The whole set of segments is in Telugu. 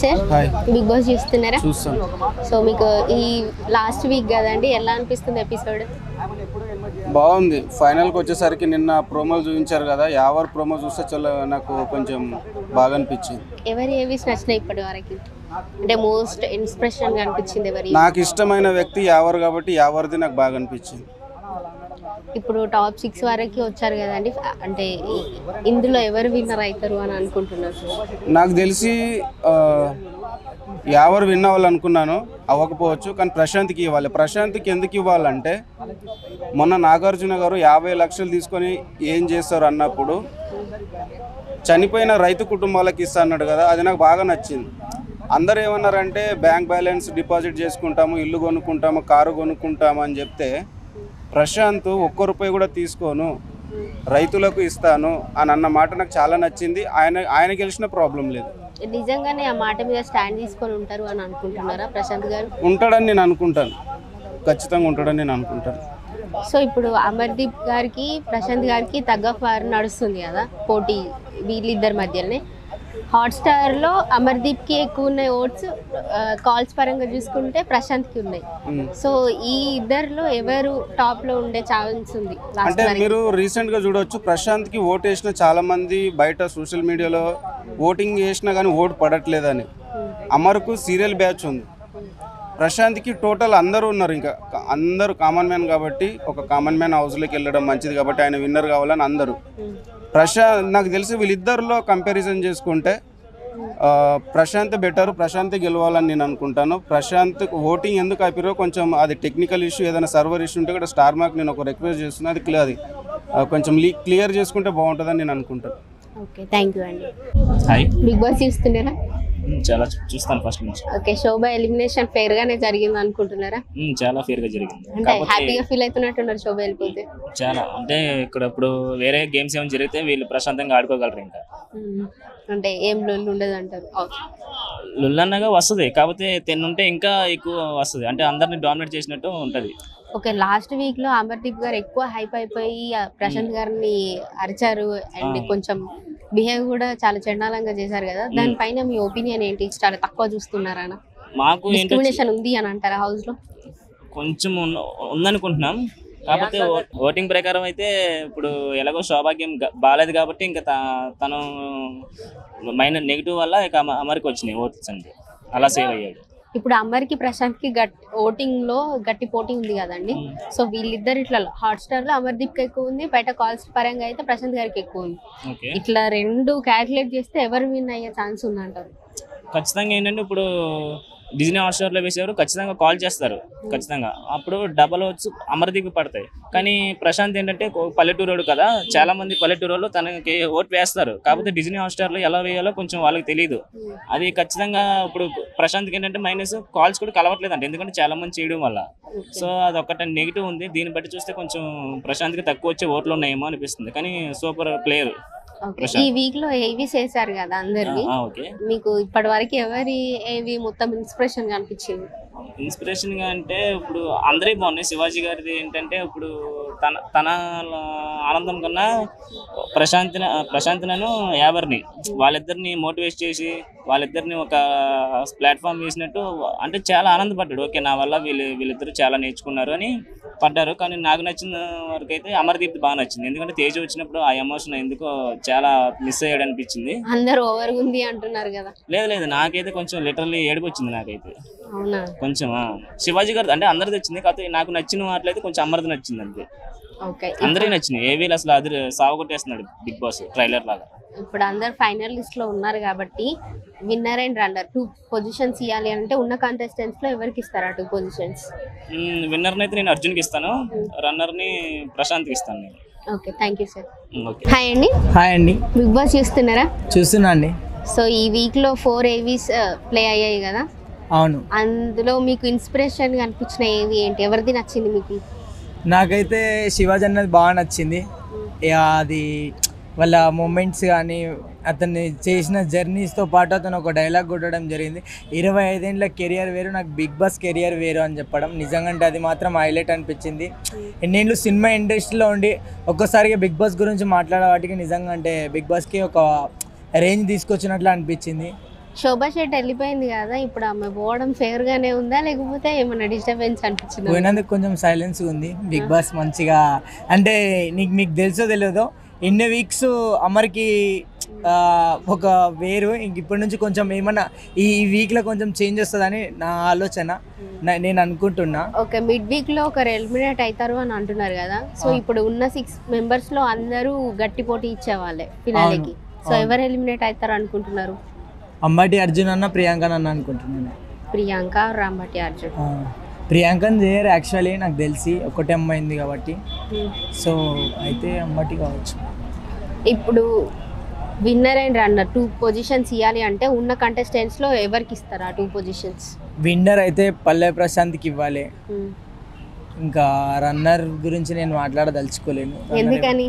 సార్. హాయ్. బిగ్ బాస్ చూస్తున్నారా? చూస్తాను. సో మీకు ఈ లాస్ట్ వీక్ కదండి, ఎలా అనిపిస్తుంది ఎపిసోడ్? బాగుంది. ఫైనల్కి వచ్చేసరికి నిన్న ప్రోమోలు చూపించారు కదా, యావర్ ప్రోమో చూస్తే చాలా నాకు కొంచెం బాగా అనిపించింది. ఎవరి ఏవిస్ నచ్చినాయి ఇప్పటి వరకు? అంటే మోస్ట్ ఇన్స్పిరేషన్గా అనిపించింది ఎవరి? నాకు ఇష్టమైన వ్యక్తి యావర్ కాబట్టి యావర్ది నాకు బాగా అనిపించింది. ఇప్పుడు టాప్ 6 వరకు వచ్చారు కదండి, అంటే ఇందులో ఎవరు విన్నర్ అవుతారు అని అనుకుంటున్నారు? నాకు తెలిసి యావర్ విన్ అవ్వాలనుకున్నాను, అవ్వకపోవచ్చు. కానీ ప్రశాంత్కి ఇవ్వాలి. ప్రశాంత్కి ఎందుకు ఇవ్వాలంటే మొన్న నాగార్జున గారు 50 లక్షలు తీసుకొని ఏం చేస్తారు అన్నప్పుడు చనిపోయిన రైతు కుటుంబాలకు ఇస్తా అన్నాడు కదా, అది నాకు బాగా నచ్చింది. అందరూ ఏమన్నారంటే బ్యాంక్ బ్యాలెన్స్ డిపాజిట్ చేసుకుంటాము, ఇల్లు కొనుక్కుంటాము, కారు కొనుక్కుంటాము అని చెప్తే ప్రశాంత్ ఒక్క రూపాయి కూడా తీసుకోను, రైతులకు ఇస్తాను అని అన్న మాట నాకు చాలా నచ్చింది. ఆయన గెలిచిన ప్రాబ్లం లేదు. నిజంగానే ఆ మాట మీద స్టాండ్ తీసుకొని ఉంటారు అని అనుకుంటున్నారా ప్రశాంత్ గారు? ఉంటాడని నేను అనుకుంటాను, ఖచ్చితంగా ఉంటాడని నేను అనుకుంటాను. సో ఇప్పుడు అమర్దీప్ గారికి ప్రశాంత్ గారికి తగ్గ ఫార్ నడుస్తుంది కదా పోటీ వీళ్ళిద్దరి మధ్యలోనే. హాట్స్టార్లో అమర్దీప్కి ఎక్కువ ఉన్నాయి ఓట్స్, కాల్స్ పరంగా చూసుకుంటే ప్రశాంత్కి ఉన్నాయి. సో ఈ ఇద్దరిలో ఎవరు టాప్లో ఉండే ఛాన్స్ ఉంది? అంటే మీరు రీసెంట్గా చూడవచ్చు, ప్రశాంత్కి ఓటు వేసిన చాలా మంది బయట సోషల్ మీడియాలో ఓటింగ్ చేసినా కానీ ఓటు పడట్లేదని. అమర్కు సీరియల్ బ్యాచ్ ఉంది, ప్రశాంత్కి టోటల్ అందరూ ఉన్నారు. ఇంకా అందరూ కామన్ మ్యాన్ కాబట్టి ఒక కామన్ మ్యాన్ హౌస్లోకి వెళ్ళడం మంచిది కాబట్టి ఆయన విన్నర్ కావాలని అందరూ. నాకు తెలిసి వీళ్ళిద్దరిలో కంపారిజన్ చేసుకుంటే ప్రశాంత్ బెటర్, ప్రశాంత్ గెలవాలని నేను అనుకుంటాను. ప్రశాంత్ ఓటింగ్ ఎందుకు ఆపిరో కొంచెం అది టెక్నికల్ ఇష్యూ, ఏదైనా సర్వర్ ఇష్యూ ఉంటే కూడా స్టార్ మార్క్ నేను ఒక రిక్వెస్ట్ చేస్తున్నాను, అది కొంచెం క్లియర్ చేసుకుంటే బాగుంటుందని నేను అనుకుంటాను. ఓకే, థ్యాంక్ యూ అండి. హాయ్. బిగ్ బాస్ చూస్తున్నారా? చాలా చూస్తాను ఫస్ట్ నుంచి. ఓకే, శోభ ఎలిమినేషన్ ఫెయిర్ గానే జరిగింది అనుకుంటున్నారా? చాలా ఫేర్ గా జరిగింది. అంటే హ్యాపీగా ఫీల్ అవుతున్నట్టున్నారు శోభ వెళ్ళిపోతే? చాలా అంటే ఇక్కడ ఇప్పుడు వేరే గేమ్స్ ఏమైనా జరిగితే వీళ్ళు ప్రశాంతంగా ఆడుకోగలరు. ఇంకా అంటే ఏం లొల్లి ఉండదు అంటారు? లుల్లన్నగా వస్తుంది, కాకపోతే 10 ఉంటే ఇంకా ఎక్కువ వస్తుంది, అంటే అందరిని డామినేట్ చేసినట్టు ఉంటది. ఓకే, లాస్ట్ వీక్ లో అమర్దీప్ గారు ఎక్కువ హైప్ అయిపోయి ప్రశాంత్ గారిని అరిచారు అండ్ కొంచెం బిహేవ్ కూడా చాలా చండాలంగా చేశారు కదా, దానిపైన మీ ఒపీనియన్ ఏంటి? చాలా తక్కువ చూస్తున్నారా? మాకు డిస్క్రిమినేషన్ ఉంది అని అంటారా హౌస్ లో? కొంచెం ఉందనుకుంటున్నాం, కాకపోతే ఓటింగ్ ప్రకారం అయితే ఇప్పుడు ఎలాగో శోభాగ్యం బాగాలేదు కాబట్టి ఇంకా తను నెగిటివ్ వల్ల ఇక అమర్కి వచ్చినాయి ఓట్స్ అంటే అలా సేవ్ అయ్యాడు. ఇప్పుడు అమర్కి ప్రశాంత్ కి ఓటింగ్ లో గట్టి పోటీ ఉంది కదండి. సో వీళ్ళిద్దరు ఇట్లా హాట్స్టార్ లో అమర్దీప్ కి ఎక్కువ ఉంది, బయట కాల్స్ పరంగా అయితే ప్రశాంత్ గారికి ఎక్కువ ఉంది. ఇట్లా రెండు క్యాల్కులేట్ చేస్తే ఎవరు విన్ అయ్యే ఛాన్స్ ఉందంటారు? ఖచ్చితంగా ఏంటంటే ఇప్పుడు డిజ్నీ హాట్స్టార్ లో వేసేవారు ఖచ్చితంగా కాల్ చేస్తారు, ఖచ్చితంగా అప్పుడు డబల్ ఓట్స్ అమర్దీప్ పడతాయి. కానీ ప్రశాంత్ ఏంటంటే పల్లెటూరోడు కదా, చాలా మంది పల్లెటూరులో తనకి ఓట్ వేస్తారు, కాకపోతే డిజ్నీ హాట్స్టార్ లో ఎలా వేయాలో కొంచెం వాళ్ళకి తెలియదు. అది ఖచ్చితంగా ఇప్పుడు ప్రశాంత్కి ఏంటంటే మైనస్ కాల్స్ కూడా కలవట్లేదంట, ఎందుకంటే చాలా మంది చేయడం వల్ల. సో అది ఒకటి నెగిటివ్ ఉంది. దీన్ని బట్టి చూస్తే కొంచెం ప్రశాంత్కి తక్కువ వచ్చే ఓట్లు ఉన్నాయేమో అనిపిస్తుంది, కానీ సూపర్ ప్లేయర్. ఈ వీక్ లో ఏవి చేశారు కదా అందరికి, మీకు ఇప్పటి వరకు ఎవరి ఏవి మొత్తం ఇన్స్పిరేషన్ గా అనిపించింది? ఇన్స్పిరేషన్ గా అంటే ఇప్పుడు అందరే బాగున్నాయి. శివాజీ గారిది ఏంటంటే ఇప్పుడు తన ఆనందం కన్నా ప్రశాంత్నను యావర్ని వాళ్ళిద్దరిని మోటివేట్ చేసి వాళ్ళిద్దరిని ఒక ప్లాట్ఫామ్ వేసినట్టు అంటే చాలా ఆనందపడ్డాడు. ఓకే, నా వల్ల వీళ్ళిద్దరు చాలా నేర్చుకున్నారు అని పడ్డారు. కానీ నాకు నచ్చిన వరకు అయితే అమర్దీప్ బాగా నచ్చింది, ఎందుకంటే తేజ వచ్చినప్పుడు ఆ ఎమోషన్ ఎందుకో చాలా మిస్ అయ్యాడు అనిపించింది. అందరూ ఓవర్ ఉంది అంటున్నారు కదా? లేదు, నాకైతే కొంచెం లిటరల్లీ ఏడుపు వచ్చింది నాకైతే. అవునా? కొంచెం శివాజీ గారు అంటే అందరిది వచ్చింది, కాకపోతే నాకు నచ్చిన వాటిలో కొంచెం అమర్ది నచ్చింది అంతే. అందరికీ నచ్చినాయి. ఏవీలు అసలు అది సాగుకొట్టేస్తున్నాడు బిగ్ బాస్ ట్రైలర్ లాగా. ఇప్పుడు అందరు ఫైనల్ లిస్ట్ లో ఉన్నారు కాబట్టి విన్నర్ అండ్ రన్నర్ 2 పొజిషన్స్ ఇవ్వాలి అంటే ఉన్న కంటెస్టెంట్స్ లో ఎవరికి ఇస్తారా 2 పొజిషన్స్? విన్నర్ని అయితే నేను అర్జున్కి ఇస్తాను, రన్నర్ని ప్రశాంత్కి ఇస్తాను నేను. Okay, thank you sir. Hi అండి. హాయ్ అండి. బిగ్ బాస్ చూస్తున్నారా? చూస్తున్నా అండి. సో ఈ వీక్ లో 4 ఏవీస్ ప్లే అయ్యాయి కదా? అవును. అందులో మీకు ఇన్స్పిరేషన్ గా అనిపించిన ఏవి ఏంటి? ఎవరిది నచ్చింది మీకు? నాకైతే శివాజీ అన్నది బాగా నచ్చింది. అది వాళ్ళ మూమెంట్స్ కానీ అతన్ని చేసిన జర్నీస్తో పాటు అతను ఒక డైలాగ్ కొట్టడం జరిగింది, 25 ఏళ్ళ కెరియర్ వేరు, నాకు బిగ్ బాస్ కెరియర్ వేరు అని చెప్పడం. నిజంగా అంటే అది మాత్రం హైలైట్ అనిపించింది. ఎన్నేళ్ళు సినిమా ఇండస్ట్రీలో ఉండి ఒక్కసారిగా బిగ్ బాస్ గురించి మాట్లాడే వాటికి నిజంగా అంటే బిగ్ బాస్కి ఒక రేంజ్ తీసుకొచ్చినట్లు అనిపించింది. శోభా శెట్టి వెళ్ళిపోయింది కదా, ఇప్పుడు ఆమె పోవడం ఫేర్ గానే ఉందా లేకపోతే ఏమైనా డిస్టర్బెన్స్ అనిపించిందా? పోయినందుకు కొంచెం సైలెన్స్ ఉంది. బిగ్ బాస్ మంచిగా అంటే మీకు తెలుసో తెలియదో ఎన్ని వీక్స్ అమర్కి ఒక వేరు, ఇంక ఇప్పటి నుంచి కొంచెం ఏమన్నా ఈ వీక్లో కొంచెం చేంజ్ వస్తుందని నా ఆలోచన, నేను అనుకుంటున్నా. ఓకే, మిడ్ వీక్లో ఒకరు ఎలిమినేట్ అవుతారు అని అంటున్నారు కదా, సో ఇప్పుడు ఉన్న 6 మెంబర్స్లో అందరూ గట్టి పోటీ ఇచ్చేవాళ్ళే ఫినాలేకి. సో ఎవరు ఎలిమినేట్ అవుతారు అనుకుంటున్నారు? అంబటి అర్జున్ అన్న ప్రియాంక అన్న అనుకుంటున్నాను. ప్రియాంక, రాంబటి అర్జున్. ప్రియాంకని చేయరు యాక్చువల్లీ, నాకు తెలిసి ఒకటే అమ్మాయింది కాబట్టి. సో అయితే అంబటి కావచ్చు. ఇప్పుడు విన్నర్ అండ్ రన్నర్ 2 పొజిషన్స్ ఇవ్వాలి అంటే ఉన్న కంటెస్టెంట్స్లో ఎవరికి ఇస్తారు ఆ 2 పొజిషన్స్? విన్నర్ అయితే పల్లె ప్రశాంత్కి ఇవ్వాలి. ఇంకా రన్నర్ గురించి నేను మాట్లాడదలుచుకోలేను. ఎందుకని?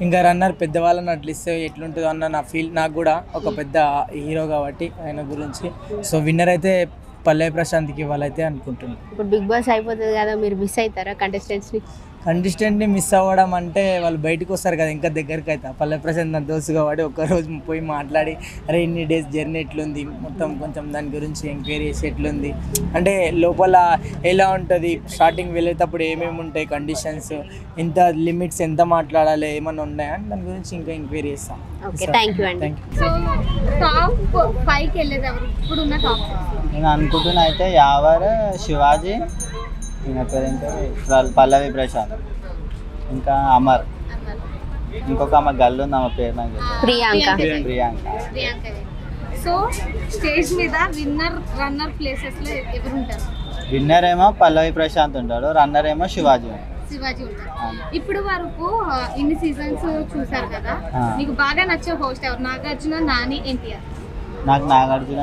ఇంకా రన్నర్ పెద్దవాళ్ళని అట్లా ఇస్తే ఎట్లుంటుందో అన్న నా ఫీల్. నాకు కూడా ఒక పెద్ద హీరో కాబట్టి ఆయన గురించి. సో విన్నర్ అయితే పల్లె ప్రశాంత్కి ఇవ్వాలైతే అనుకుంటున్నాను. ఇప్పుడు బిగ్ బాస్ అయిపోతుంది కదా, మీరు మిస్ అవుతారా కంటెస్టెంట్స్ని? కంటెస్టెంట్ని మిస్ అవ్వడం అంటే వాళ్ళు బయటకు వస్తారు కదా, ఇంకా దగ్గరికి అవుతా. పల్లె ప్రశాంత్ నా దోస్తు కాబట్టి ఒక్కరోజు పోయి మాట్లాడి అరే ఇన్ని డేస్ జర్నీ ఎట్లుంది మొత్తం కొంచెం దాని గురించి ఎంక్వైరీ చేసి ఎట్లుంది అంటే లోపల ఎలా ఉంటుంది, స్టార్టింగ్ వెళ్ళేటప్పుడు ఏమేమి ఉంటాయి కండిషన్స్, ఎంత లిమిట్స్, ఎంత మాట్లాడాలి, ఏమన్నా ఉన్నాయా దాని గురించి ఇంకా ఎంక్వైరీ చేస్తాం. ఓకే, థ్యాంక్ యూ అండి. సో టాప్ 5కి వెళ్ళేది ఎవరు ఇప్పుడున్న టాప్? నేను అనుకుంటున్నా అయితే యావర్, శివాజీ, ఇంకా పేరేంటే పల్లవి ప్రశాంత్, ఇంకా అమర్, ఇంకొక ఆమె గల్లు ఉంది, ఆమె పేరు నాకు తెలియదు. ప్రియాంక. సో స్టేజ్ మీద విన్నర్ రన్నర్ ప్లేసెస్ లో ఎవరు ఉంటారు? విన్నర్ ఏమో పల్లవి ప్రశాంత్ ఉంటాడు, రన్నర్ ఏమో శివాజీ శివాజీ ఉంటారు. ఇప్పుడు వరకు ఇన్ని సీజన్స్ చూసారు కదా, మీకు బాగా నచ్చే హోస్ట్ ఎవరు? నాగార్జున, నాని, ఎన్టీఆర్? నాకు నాగార్జున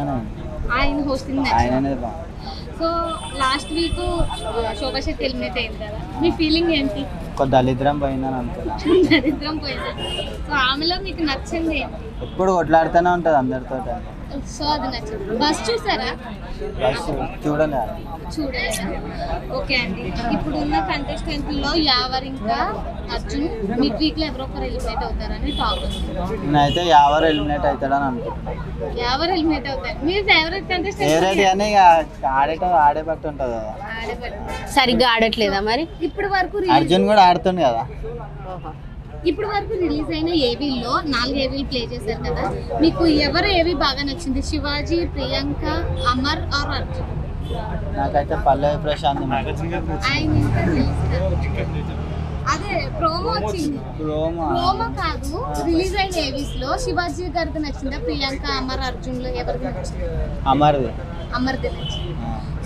ఆయన హోస్టింగ్ ఆయననే బాగుంది. So last week Shobha Shetty eliminate అయింది కదా, మీ ఫీలింగ్ ఏంటి? ఒక దళిద్రం పోయిందని అనుకున్నా. దరిద్రం పోయింది. సో ఆమెలో మీకు నచ్చింది ఏంటి? ఎప్పుడు కొట్లాడుతూనే ఉంటుంది అందరితో. సో అది నచ్చింది. బస్ చూసారా? చూడలే. చూడలేదా? ఓకే అండి, ఇప్పుడు ఉన్న కంటెస్టెంట్లో యావర్ ఇంకా అర్జున్ మిడ్ వీక్ లో ఎవరో ఒకరు ఎలిమినేట్ అవుతారని టాక్ ఉంది. నేనైతే యావర్ ఎలిమినేట్ అవుతాడని అనుకుంటున్నాను. యావర్ ఎలిమినేట్ అవుతారు. మీ ఫేవరెట్ కంటెస్టెంట్? ఫేవరెట్ కానీ ఆడే బట్టి ఉంటుంది కదా. సరిగ్గా ఆడట్లేదా మరి? ఇప్పుడు వరకు అర్జున్ కూడా ఆడుతుంది కదా. ఇప్పుడు వరకు రిలీజ్ అయిన ఏవీల్లో 4 ఏవీలు ప్లే చేశారు కదా, మీకు ఎవరు ఏవి బాగా నచ్చింది? శివాజీ, ప్రియాంక, అమర్ ఆర్ అర్జున్? నాకైతే పల్లవి ప్రశాంత్. ఆయన ఇంకా release అదే ప్రోమో వచ్చింది. ప్రోమో కాదు, రిలీజ్ అయిన ఏవీస్ లో శివాజీ గారికి నచ్చిందా? ప్రియాంక, అమర్, అర్జున్ లో ఎవరికి నచ్చింది? అమర్ది. అమర్ది నచ్చింది.